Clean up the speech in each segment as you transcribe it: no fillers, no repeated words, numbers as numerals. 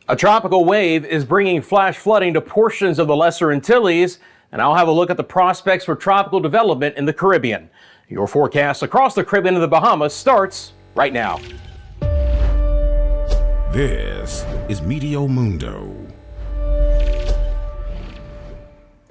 A tropical wave is bringing flash flooding to portions of the Lesser Antilles, and I'll have a look at the prospects for tropical development in the Caribbean. Your forecast across the Caribbean and the Bahamas starts right now. This is Meteo Mundo.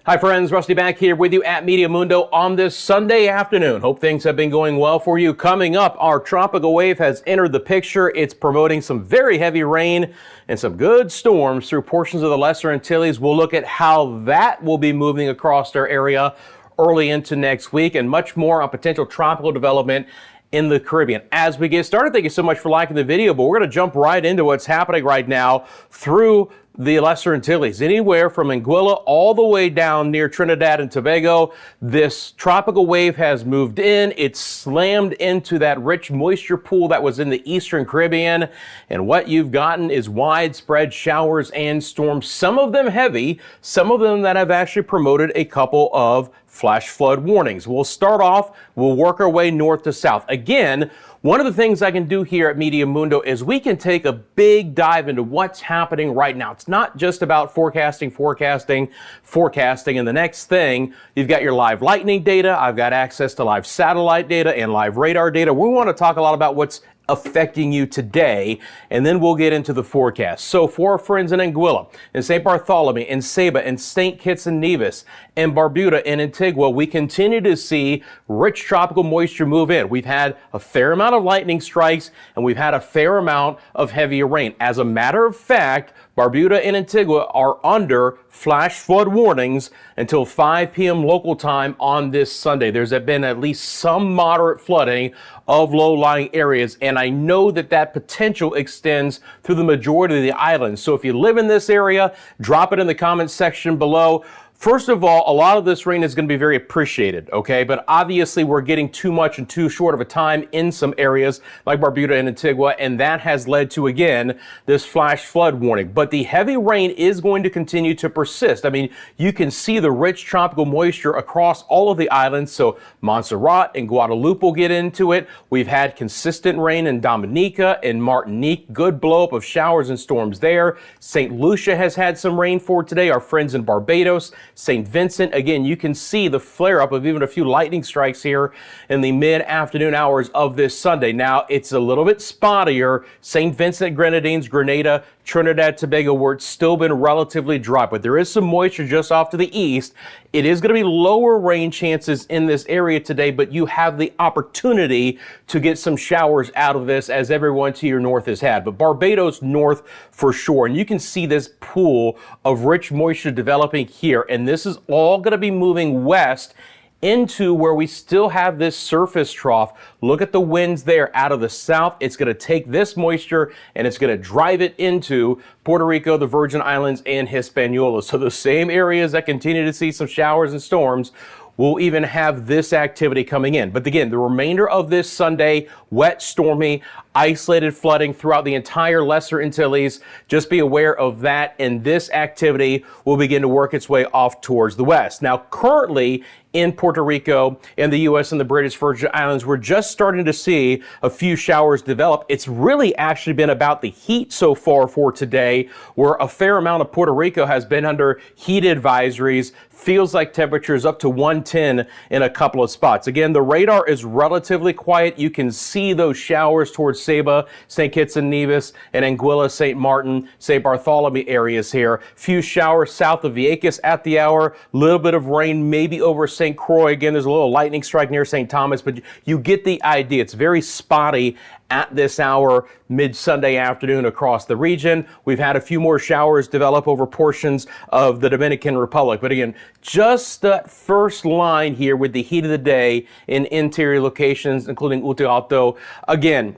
Hi friends, Rusty back here with you at Meteo Mundo on this Sunday afternoon. Hope things have been going well for you. Coming up, our tropical wave has entered the picture. It's promoting some very heavy rain and some good storms through portions of the Lesser Antilles. We'll look at how that will be moving across our area early into next week and much more on potential tropical development in the Caribbean. As we get started, thank you so much for liking the video, but we're going to jump right into what's happening right now through the Lesser Antilles, anywhere from Anguilla all the way down near Trinidad and Tobago. This tropical wave has moved in. It's slammed into that rich moisture pool that was in the Eastern Caribbean. And what you've gotten is widespread showers and storms, some of them heavy, some of them that have actually promoted a couple of flash flood warnings. We'll start off, we'll work our way north to south. Again, one of the things I can do here at Meteo Mundo is we can take a big dive into what's happening right now. It's not just about forecasting, and the next thing, you've got your live lightning data. I've got access to live satellite data and live radar data. We want to talk a lot about what's affecting you today, and then we'll get into the forecast. So for our friends in Anguilla, in St. Bartholomew, in Ceiba, in St. Kitts and Nevis, in Barbuda, and Antigua, we continue to see rich tropical moisture move in. We've had a fair amount of lightning strikes, and we've had a fair amount of heavier rain. As a matter of fact, Barbuda and Antigua are under flash flood warnings until 5 p.m. local time on this Sunday. There's been at least some moderate flooding of low-lying areas, and I know that that potential extends through the majority of the islands. So if you live in this area, drop it in the comments section below. First of all, a lot of this rain is going to be very appreciated, okay? But obviously we're getting too much in too short of a time in some areas like Barbuda and Antigua, and that has led to, again, this flash flood warning. But the heavy rain is going to continue to persist. I mean, you can see the rich tropical moisture across all of the islands. So Montserrat and Guadeloupe will get into it. We've had consistent rain in Dominica and Martinique, good blow up of showers and storms there. St. Lucia has had some rain for today. Our friends in Barbados, St. Vincent, again, you can see the flare-up of even a few lightning strikes here in the mid-afternoon hours of this Sunday. Now, it's a little bit spottier. St. Vincent, Grenadines, Grenada, Trinidad, Tobago, where it's still been relatively dry, but there is some moisture just off to the east. It is going to be lower rain chances in this area today, but you have the opportunity to get some showers out of this, as everyone to your north has had. But Barbados north for sure, and you can see this pool of rich moisture developing here, and this is all going to be moving west into where we still have this surface trough. Look at the winds there out of the south. It's going to take this moisture and it's going to drive it into Puerto Rico, the Virgin Islands, and Hispaniola. So the same areas that continue to see some showers and storms will even have this activity coming in. But again, the remainder of this Sunday, wet, stormy, isolated flooding throughout the entire Lesser Antilles. Just be aware of that, and this activity will begin to work its way off towards the west. Now, currently in Puerto Rico, in the U.S. and the British Virgin Islands, we're just starting to see a few showers develop. It's really actually been about the heat so far for today, where a fair amount of Puerto Rico has been under heat advisories. Feels like temperatures up to 110 in a couple of spots. Again, the radar is relatively quiet. You can see those showers towards Ceiba, St. Kitts and Nevis, and Anguilla, St. Martin, St. Bartholomew areas here. Few showers south of Vieques at the hour. Little bit of rain maybe over St. Croix. Again, there's a little lightning strike near St. Thomas, but you get the idea. It's very spotty at this hour, mid-Sunday afternoon across the region. We've had a few more showers develop over portions of the Dominican Republic. But again, just that first line here with the heat of the day in interior locations, including Utuado. Again,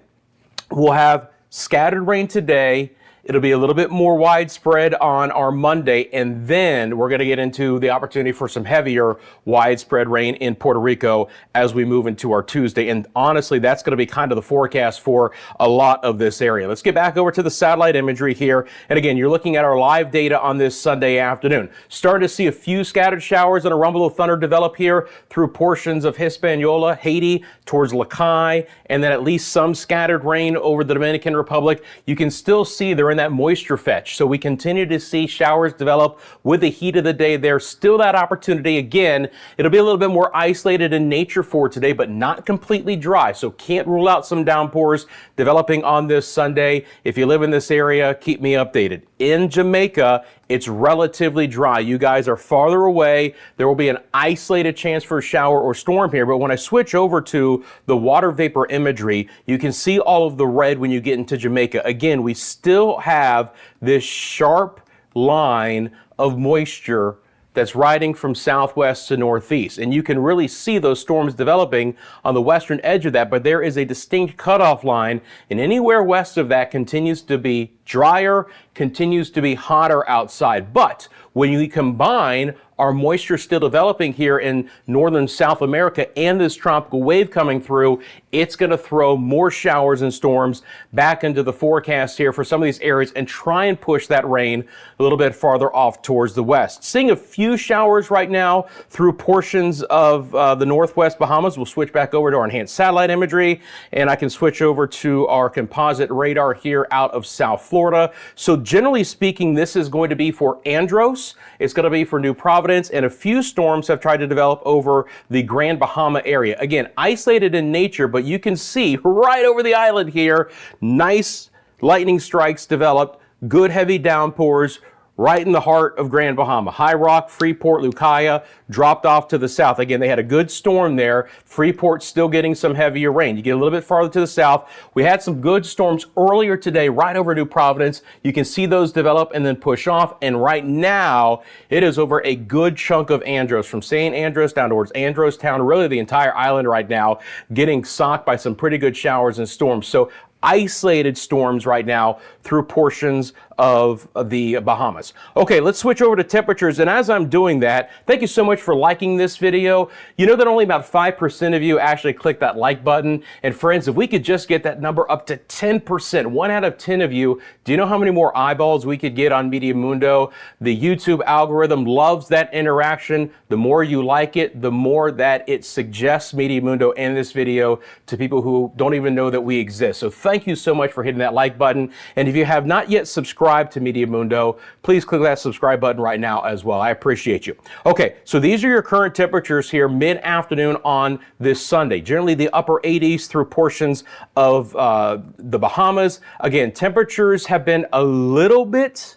we'll have scattered rain today. It'll be a little bit more widespread on our Monday, and then we're going to get into the opportunity for some heavier widespread rain in Puerto Rico as we move into our Tuesday. And honestly, that's going to be kind of the forecast for a lot of this area. Let's get back over to the satellite imagery here. And again, you're looking at our live data on this Sunday afternoon. Starting to see a few scattered showers and a rumble of thunder develop here through portions of Hispaniola, Haiti, towards Lacai, and then at least some scattered rain over the Dominican Republic. You can still see they're in that moisture fetch. So we continue to see showers develop with the heat of the day. There's still that opportunity. Again, it'll be a little bit more isolated in nature for today, but not completely dry. So can't rule out some downpours developing on this Sunday. If you live in this area, keep me updated. In Jamaica, it's relatively dry. You guys are farther away. There will be an isolated chance for a shower or storm here. But when I switch over to the water vapor imagery, you can see all of the red when you get into Jamaica. Again, we still have this sharp line of moisture that's riding from southwest to northeast. And you can really see those storms developing on the western edge of that, but there is a distinct cutoff line, and anywhere west of that continues to be drier, continues to be hotter outside. But when you combine our moisture still developing here in northern South America and this tropical wave coming through, it's going to throw more showers and storms back into the forecast here for some of these areas and try and push that rain a little bit farther off towards the west. Seeing a few showers right now through portions of the northwest Bahamas. We'll switch back over to our enhanced satellite imagery, and I can switch over to our composite radar here out of South Florida. So generally speaking, this is going to be for Andros. It's going to be for New Providence, and a few storms have tried to develop over the Grand Bahama area. Again, isolated in nature, but you can see right over the island here, nice lightning strikes developed, good heavy downpours right in the heart of Grand Bahama. High Rock, Freeport, Lucaya dropped off to the south. Again, they had a good storm there. Freeport still getting some heavier rain. You get a little bit farther to the south. We had some good storms earlier today right over New Providence. You can see those develop and then push off. And right now, it is over a good chunk of Andros, from St. Andros down towards Andros Town, really the entire island right now, getting socked by some pretty good showers and storms. So isolated storms right now through portions of the Bahamas. Okay, let's switch over to temperatures. And as I'm doing that, thank you so much for liking this video. You know that only about 5% of you actually click that like button. And friends, if we could just get that number up to 10%, 1 out of 10 of you, do you know how many more eyeballs we could get on Meteo Mundo? The YouTube algorithm loves that interaction. The more you like it, the more that it suggests Meteo Mundo and this video to people who don't even know that we exist. So thank you so much for hitting that like button. And if you have not yet subscribed to Meteo Mundo, please click that subscribe button right now as well. I appreciate you. Okay, so these are your current temperatures here mid-afternoon on this Sunday. Generally the upper 80s through portions of the Bahamas. Again, temperatures have been a little bit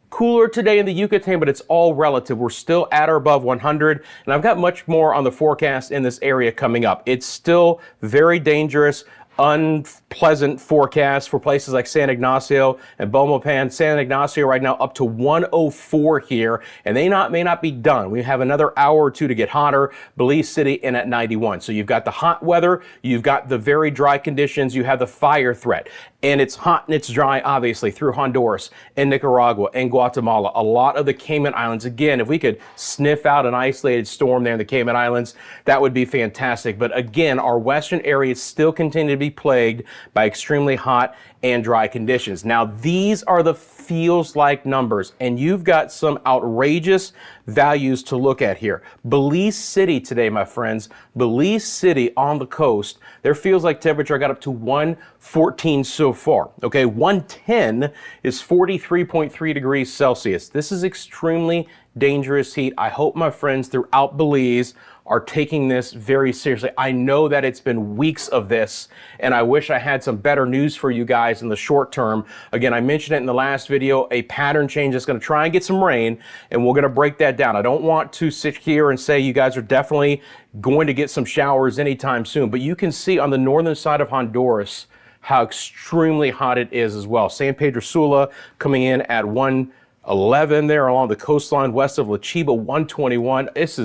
cooler today in the Yucatan, but it's all relative. We're still at or above 100, and I've got much more on the forecast in this area coming up. It's still very dangerous, unpleasant forecast for places like San Ignacio and Belmopan. San Ignacio right now up to 104 here, and they may not be done. We have another hour or two to get hotter. Belize City in at 91. So you've got the hot weather, you've got the very dry conditions, you have the fire threat. And it's hot and it's dry, obviously, through Honduras and Nicaragua and Guatemala. A lot of the Cayman Islands. Again, if we could sniff out an isolated storm there in the Cayman Islands, that would be fantastic. But again, our western areas still continue to be plagued by extremely hot and dry conditions. Now, these are the feels like numbers, and you've got some outrageous values to look at here. Belize City today, my friends, Belize City on the coast, their feels like temperature got up to 114 so far. Okay, 110 is 43.3 degrees Celsius. This is extremely dangerous heat. I hope my friends throughout Belize are taking this very seriously. I know that it's been weeks of this, and I wish I had some better news for you guys in the short term. Again, I mentioned it in the last video, a pattern change is going to try and get some rain, and we're going to break that down. I don't want to sit here and say you guys are definitely going to get some showers anytime soon, but you can see on the northern side of Honduras how extremely hot it is as well. San Pedro Sula coming in at 111 there along the coastline west of La Chiba, 121. This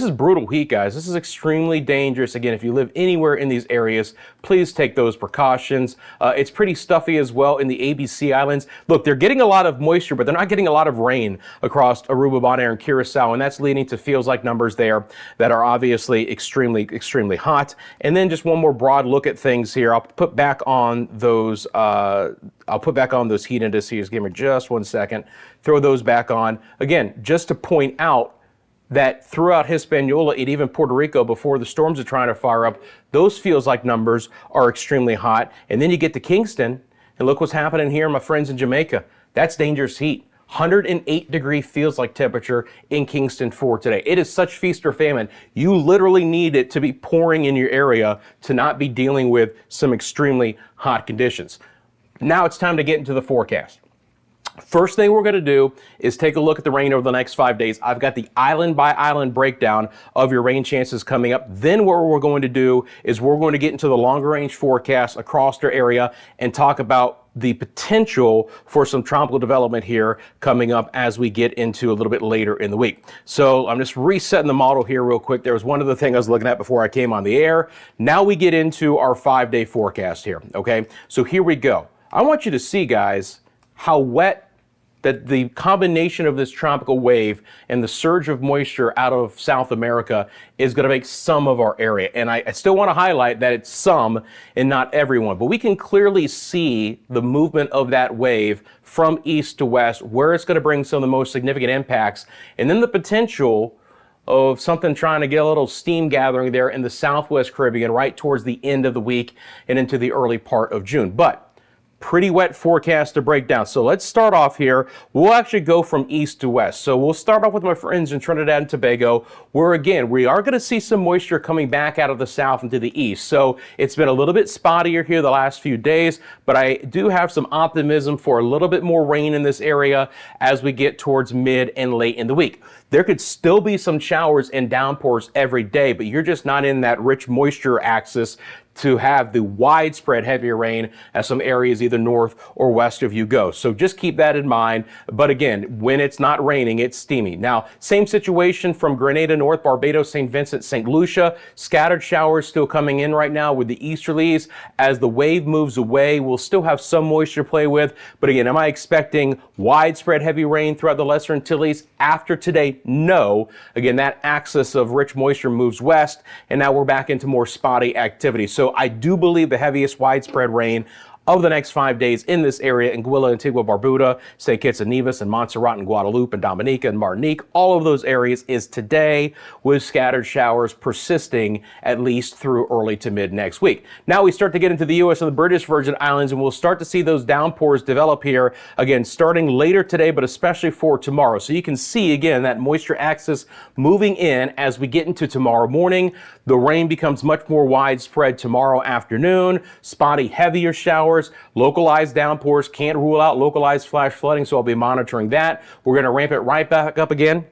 is brutal heat, guys. This is extremely dangerous. Again, if you live anywhere in these areas, please take those precautions. It's pretty stuffy as well in the ABC Islands. Look, they're getting a lot of moisture, but they're not getting a lot of rain across Aruba, Bonaire, and Curacao, and that's leading to feels like numbers there that are obviously extremely, extremely hot. And then just one more broad look at things here. I'll put back on those heat indices. Give me just 1 second. Throw those back on. Again, just to point out that throughout Hispaniola and even Puerto Rico, before the storms are trying to fire up, those feels like numbers are extremely hot. And then you get to Kingston, And look what's happening here, my friends in Jamaica. That's dangerous heat. 108-degree feels like temperature in Kingston for today. It is such feast or famine. You literally need it to be pouring in your area to not be dealing with some extremely hot conditions. Now it's time to get into the forecast. First thing we're going to do is take a look at the rain over the next 5 days. I've got the island by island breakdown of your rain chances coming up. Then what we're going to do is we're going to get into the longer range forecast across our area and talk about the potential for some tropical development here coming up as we get into a little bit later in the week. So I'm just resetting the model here real quick. There was one other thing I was looking at before I came on the air. Now we get into our 5-day forecast here. Okay, so here we go. I want you to see, guys, how wet that the combination of this tropical wave and the surge of moisture out of South America is going to make some of our area. And I still want to highlight that it's some and not everyone, but we can clearly see the movement of that wave from east to west, where it's going to bring some of the most significant impacts, and then the potential of something trying to get a little steam gathering there in the Southwest Caribbean right towards the end of the week and into the early part of June. But pretty wet forecast to break down. So let's start off here. We'll actually go from east to west. So we'll start off with my friends in Trinidad and Tobago, where again, we are going to see some moisture coming back out of the south into the east. So it's been a little bit spottier here the last few days, but I do have some optimism for a little bit more rain in this area as we get towards mid and late in the week. There could still be some showers and downpours every day, but you're just not in that rich moisture axis to have the widespread heavier rain as some areas either north or west of you go. So just keep that in mind. But again, when it's not raining, it's steamy. Now, same situation from Grenada North, Barbados, St. Vincent, St. Lucia. Scattered showers still coming in right now with the easterlies. As the wave moves away, we'll still have some moisture to play with. But again, am I expecting widespread heavy rain throughout the Lesser Antilles after today? No. Again, that axis of rich moisture moves west, and now we're back into more spotty activity. So I do believe the heaviest widespread rain of the next 5 days in this area, Anguilla, Antigua, Barbuda, St. Kitts and Nevis, and Montserrat and Guadeloupe and Dominica and Martinique, all of those areas is today, with scattered showers persisting at least through early to mid next week. Now we start to get into the U.S. and the British Virgin Islands, and we'll start to see those downpours develop here, again, starting later today, but especially for tomorrow. So you can see, again, that moisture axis moving in as we get into tomorrow morning. The rain becomes much more widespread tomorrow afternoon, spotty, heavier showers, localized downpours. Can't rule out localized flash flooding, so I'll be monitoring that. We're going to ramp it right back up again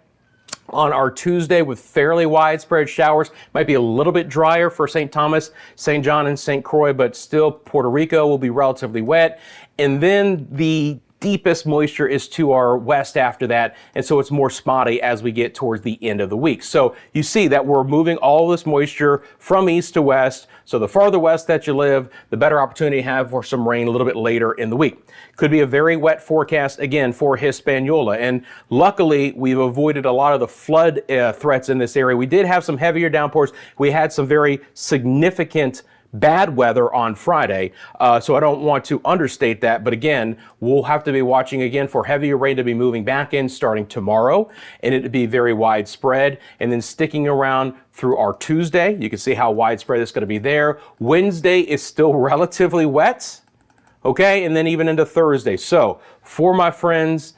on our Tuesday with fairly widespread showers. Might be a little bit drier for St. Thomas, St. John, and St. Croix, but still Puerto Rico will be relatively wet. And then the deepest moisture is to our west after that, and so it's more spotty as we get towards the end of the week. So you see that we're moving all this moisture from east to west. So the farther west that you live, the better opportunity you have for some rain a little bit later in the week. Could be a very wet forecast again for Hispaniola, and luckily we've avoided a lot of the flood threats in this area. We did have some heavier downpours. We had some very significant bad weather on Friday, so I don't want to understate that, but again, we'll have to be watching again for heavier rain to be moving back in starting tomorrow, and it to be very widespread, and then sticking around through our Tuesday. You can see how widespread it's going to be there. Wednesday is still relatively wet, okay, and then even into Thursday. So for my friends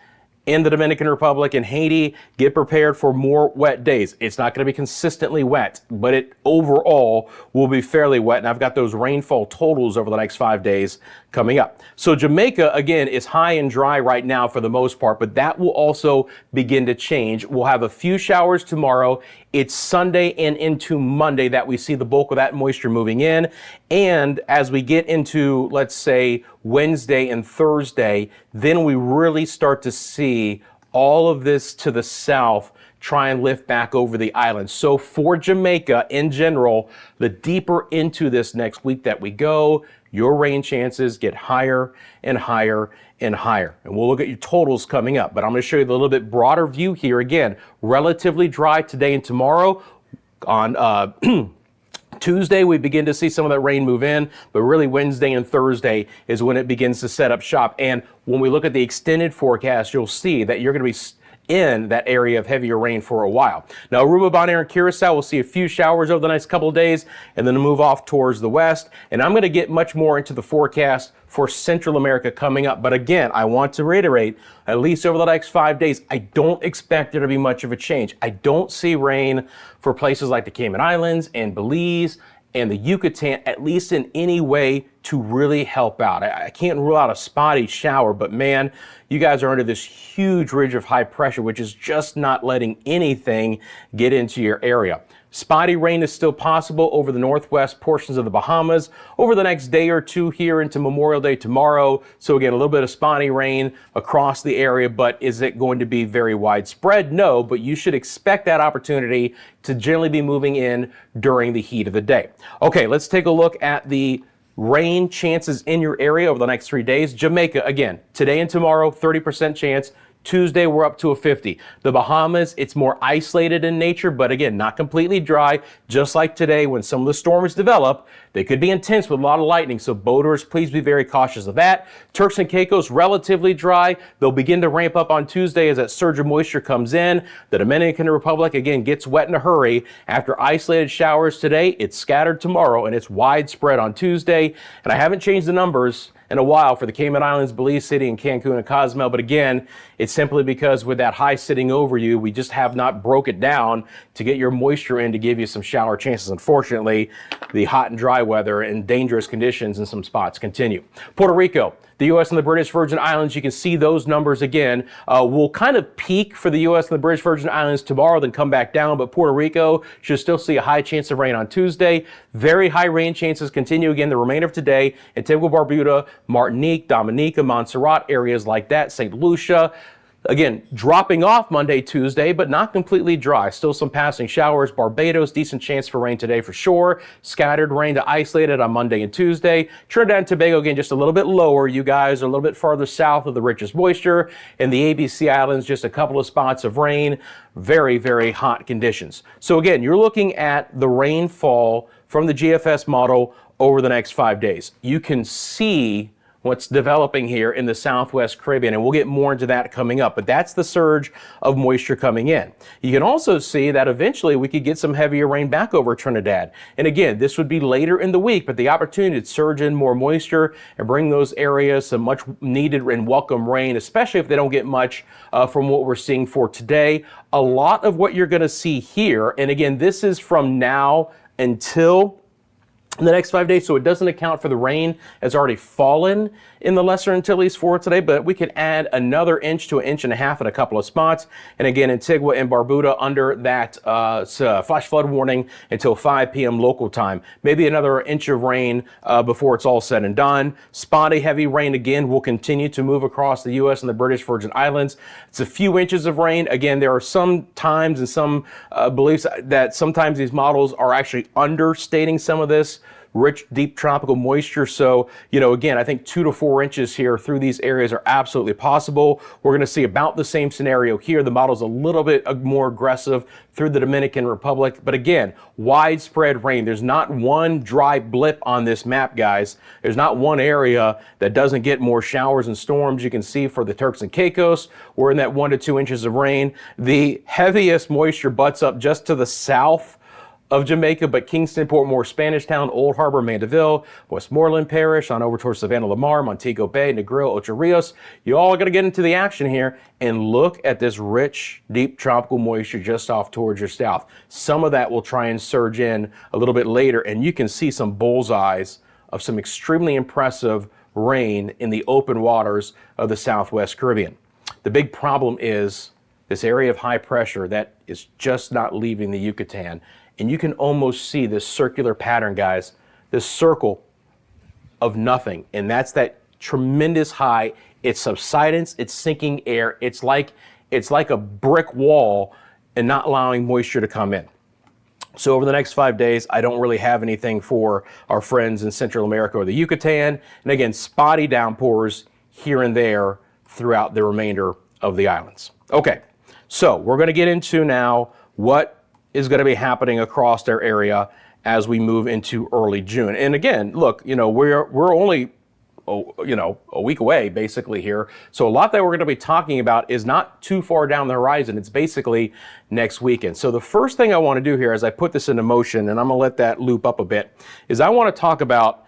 in the Dominican Republic and Haiti, get prepared for more wet days. It's not going to be consistently wet, but it overall will be fairly wet. And I've got those rainfall totals over the next 5 days coming up. So Jamaica, again, is high and dry right now for the most part, but that will also begin to change. We'll have a few showers tomorrow. It's Sunday and into Monday that we see the bulk of that moisture moving in. And as we get into, let's say, Wednesday and Thursday, then we really start to see all of this to the south try and lift back over the island. So for Jamaica in general, the deeper into this next week that we go, your rain chances get higher and higher and higher. And we'll look at your totals coming up, but I'm going to show you the little bit broader view here. Again, relatively dry today and tomorrow. On Tuesday, we begin to see some of that rain move in, but really Wednesday and Thursday is when it begins to set up shop. And when we look at the extended forecast, you'll see that you're going to be in that area of heavier rain for a while. Now, Aruba, Bonaire, and Curacao will see a few showers over the next couple of days and then move off towards the west. And I'm going to get much more into the forecast for Central America coming up. But again, I want to reiterate, at least over the next 5 days, I don't expect there to be much of a change. I don't see rain for places like the Cayman Islands and Belize and the Yucatan, at least in any way to really help out. I can't rule out a spotty shower, but man, you guys are under this huge ridge of high pressure, which is just not letting anything get into your area. Spotty rain is still possible over the northwest portions of the Bahamas over the next day or two here into Memorial Day tomorrow. So again, a little bit of spotty rain across the area, but is it going to be very widespread? No, but you should expect that opportunity to generally be moving in during the heat of the day. Okay, let's take a look at the rain chances in your area over the next 3 days. Jamaica, again, today and tomorrow, 30% chance. Tuesday, we're up to a 50. The Bahamas, it's more isolated in nature, but again, not completely dry. Just like today, when some of the storms develop, they could be intense with a lot of lightning. So boaters, please be very cautious of that. Turks and Caicos, relatively dry. They'll begin to ramp up on Tuesday as that surge of moisture comes in. The Dominican Republic, again, gets wet in a hurry. After isolated showers today, it's scattered tomorrow, and it's widespread on Tuesday. And I haven't changed the numbers in a while for the Cayman Islands, Belize City, and Cancun and Cozumel. But again, it's simply because with that high sitting over you, we just have not broke it down to get your moisture in to give you some shower chances. Unfortunately, the hot and dry weather and dangerous conditions in some spots continue. Puerto Rico, the U.S. and the British Virgin Islands, you can see those numbers again. Will kind of peak for the U.S. and the British Virgin Islands tomorrow, then come back down. But Puerto Rico should still see a high chance of rain on Tuesday. Very high rain chances continue again the remainder of today. Antigua, Barbuda, Martinique, Dominica, Montserrat, areas like that, St. Lucia. Again, dropping off Monday, Tuesday, but not completely dry. Still some passing showers. Barbados, decent chance for rain today for sure. Scattered rain to isolated on Monday and Tuesday. Trinidad and Tobago, again, just a little bit lower. You guys are a little bit farther south of the richest moisture. In the ABC Islands, just a couple of spots of rain. Very, very hot conditions. So again, you're looking at the rainfall from the GFS model over the next 5 days. You can see what's developing here in the Southwest Caribbean, and we'll get more into that coming up, but that's the surge of moisture coming in. You can also see that eventually we could get some heavier rain back over Trinidad. And again, this would be later in the week, but the opportunity to surge in more moisture and bring those areas some much needed and welcome rain, especially if they don't get much from what we're seeing for today. A lot of what you're gonna see here, and again, this is from now until in the next 5 days, so it doesn't account for the rain that's already fallen in the Lesser Antilles for today, but we could add another inch to an inch and a half at a couple of spots. And again, Antigua and Barbuda under that flash flood warning until 5 p.m. local time. Maybe another inch of rain before it's all said and done. Spotty heavy rain again will continue to move across the U.S. and the British Virgin Islands. It's a few inches of rain. Again, there are some times and some beliefs that sometimes these models are actually understating some of this rich, deep tropical moisture. So, again, I think 2 to 4 inches here through these areas are absolutely possible. We're going to see about the same scenario here. The model's a little bit more aggressive through the Dominican Republic. But again, widespread rain. There's not one dry blip on this map, guys. There's not one area that doesn't get more showers and storms. You can see for the Turks and Caicos, we're in that 1 to 2 inches of rain. The heaviest moisture butts up just to the south of Jamaica, but Kingston, Portmore, Spanish Town, Old Harbor, Mandeville, Westmoreland Parish, on over towards Savannah, Lamar, Montego Bay, Negril, Ocho Rios. You all got to get into the action here and look at this rich, deep tropical moisture just off towards your south. Some of that will try and surge in a little bit later, and you can see some bullseyes of some extremely impressive rain in the open waters of the Southwest Caribbean. The big problem is this area of high pressure that is just not leaving the Yucatan. And you can almost see this circular pattern, guys, this circle of nothing. And that's that tremendous high. It's subsidence, it's sinking air. It's like a brick wall and not allowing moisture to come in. So over the next 5 days, I don't really have anything for our friends in Central America or the Yucatan. And again, spotty downpours here and there throughout the remainder of the islands. Okay, so we're going to get into now what is going to be happening across their area as we move into early June. And again, look, we're only a week away basically here. So a lot that we're going to be talking about is not too far down the horizon. It's basically next weekend. So the first thing I want to do here as I put this into motion, and I'm going to let that loop up a bit, is I want to talk about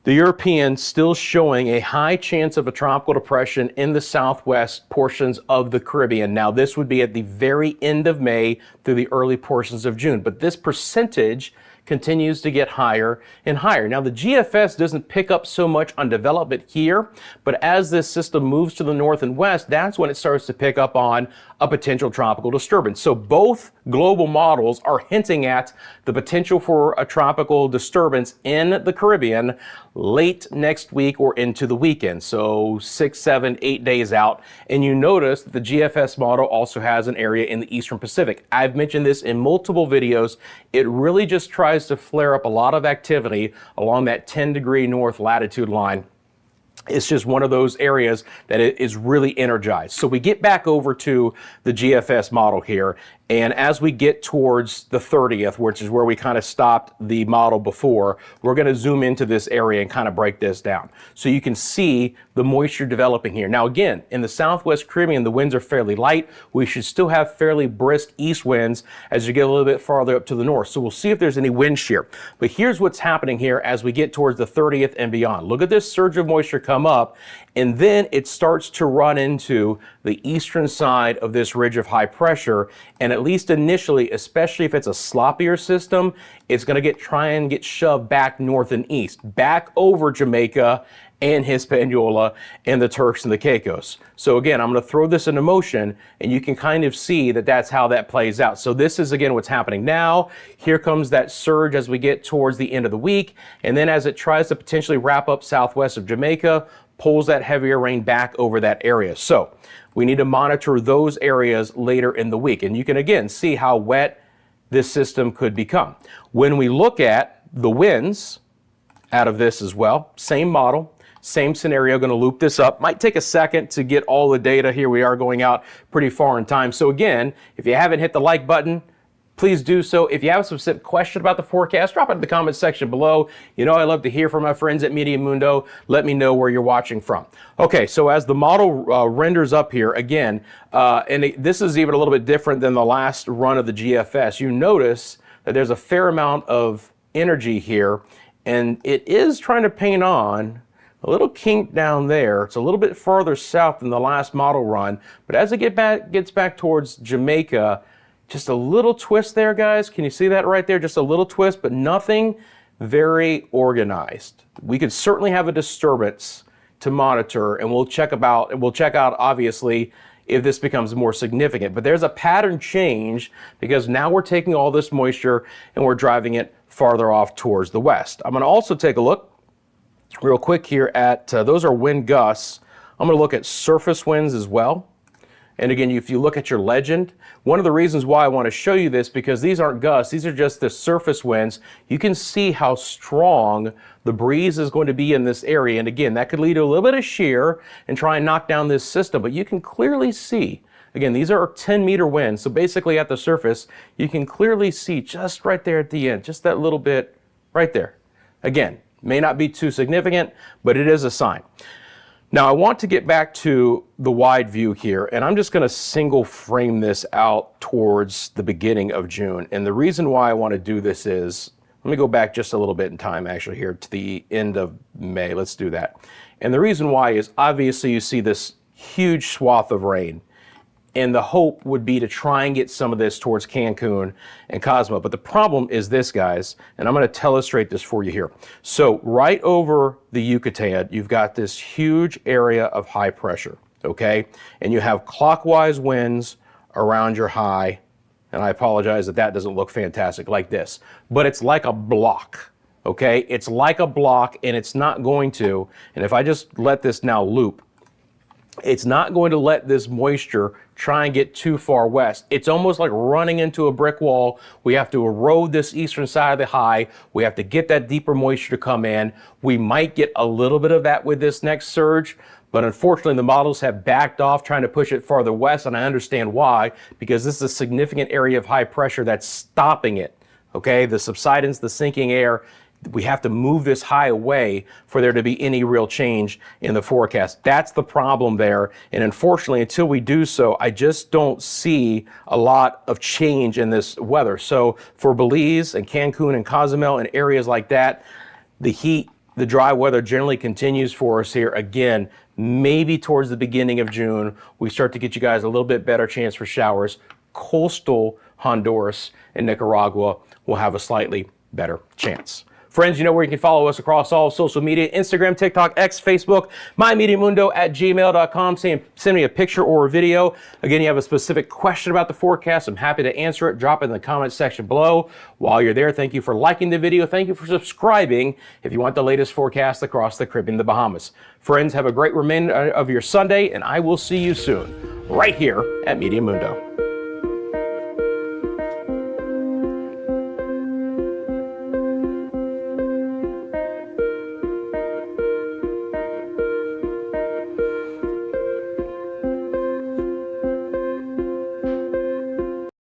the European still showing a high chance of a tropical depression in the southwest portions of the Caribbean. Now, this would be at the very end of May through the early portions of June, but this percentage continues to get higher and higher. Now, the GFS doesn't pick up so much on development here, but as this system moves to the north and west, that's when it starts to pick up on a potential tropical disturbance. So both global models are hinting at the potential for a tropical disturbance in the Caribbean late next week or into the weekend. So 6, 7, 8 days out. And you notice that the GFS model also has an area in the Eastern Pacific. I've mentioned this in multiple videos. It really just tries to flare up a lot of activity along that 10-degree north latitude line. It's just one of those areas that is really energized. So we get back over to the GFS model here, and as we get towards the 30th, which is where we kind of stopped the model before, we're going to zoom into this area and kind of break this down. So you can see the moisture developing here. Now again, in the southwest Caribbean, the winds are fairly light. We should still have fairly brisk east winds as you get a little bit farther up to the north. So we'll see if there's any wind shear. But here's what's happening here as we get towards the 30th and beyond. Look at this surge of moisture come up, and then it starts to run into the eastern side of this ridge of high pressure. And at least initially, especially if it's a sloppier system, it's going to try and get shoved back north and east, back over Jamaica and Hispaniola and the Turks and the Caicos. So again, I'm going to throw this into motion, and you can kind of see that that's how that plays out. So this is again what's happening now. Here comes that surge as we get towards the end of the week, and then as it tries to potentially wrap up southwest of Jamaica, pulls that heavier rain back over that area. So we need to monitor those areas later in the week, and you can again see how wet this system could become. When we look at the winds out of this as well, same model, same scenario. Going to loop this up. Might take a second to get all the data here. We are going out pretty far in time. So again, if you haven't hit the like button, please do so. If you have a specific question about the forecast, drop it in the comment section below. You know I love to hear from my friends at Meteo Mundo. Let me know where you're watching from. Okay, so as the model renders up here, again, this is even a little bit different than the last run of the GFS. You notice that there's a fair amount of energy here, and it is trying to paint on a little kink down there. It's a little bit farther south than the last model run, but as it gets back towards Jamaica, just a little twist there, guys. Can you see that right there? Just a little twist, but nothing very organized. We could certainly have a disturbance to monitor, and we'll check out obviously if this becomes more significant. But there's a pattern change because now we're taking all this moisture and we're driving it farther off towards the west. I'm going to also take a look real quick here at those are wind gusts. I'm going to look at surface winds as well. And again, if you look at your legend, one of the reasons why I want to show you this, because these aren't gusts, these are just the surface winds. You can see how strong the breeze is going to be in this area. And again, that could lead to a little bit of shear and try and knock down this system. But you can clearly see, again, these are 10-meter winds. So basically at the surface, you can clearly see just right there at the end, just that little bit right there. Again, may not be too significant, but it is a sign. Now I want to get back to the wide view here, and I'm just going to single frame this out towards the beginning of June. And the reason why I want to do this is, let me go back just a little bit in time actually here to the end of May. Let's do that. And the reason why is obviously you see this huge swath of rain. And the hope would be to try and get some of this towards Cancun and Cosmo. But the problem is this, guys, and I'm going to illustrate this for you here. So right over the Yucatan, you've got this huge area of high pressure, okay? And you have clockwise winds around your high. And I apologize that that doesn't look fantastic like this. But it's like a block, okay? It's like a block, and it's not going to, and if I just let this now loop, it's not going to let this moisture try and get too far west. It's almost like running into a brick wall. We have to erode this eastern side of the high. We have to get that deeper moisture to come in. We might get a little bit of that with this next surge, but unfortunately the models have backed off trying to push it farther west, and I understand why, because this is a significant area of high pressure that's stopping it. Okay, the subsidence, the sinking air, we have to move this high away for there to be any real change in the forecast. That's the problem there. And unfortunately, until we do so, I just don't see a lot of change in this weather. So for Belize and Cancun and Cozumel and areas like that, the heat, the dry weather generally continues for us here. Again, maybe towards the beginning of June, we start to get you guys a little bit better chance for showers. Coastal Honduras and Nicaragua will have a slightly better chance. Friends, you know where you can follow us across all social media: Instagram, TikTok, X, Facebook, myMediaMundo@gmail.com. Send me a picture or a video. Again, you have a specific question about the forecast, I'm happy to answer it. Drop it in the comment section below. While you're there, thank you for liking the video. Thank you for subscribing if you want the latest forecast across the Caribbean and the Bahamas. Friends, have a great remainder of your Sunday, and I will see you soon, right here at Meteo Mundo.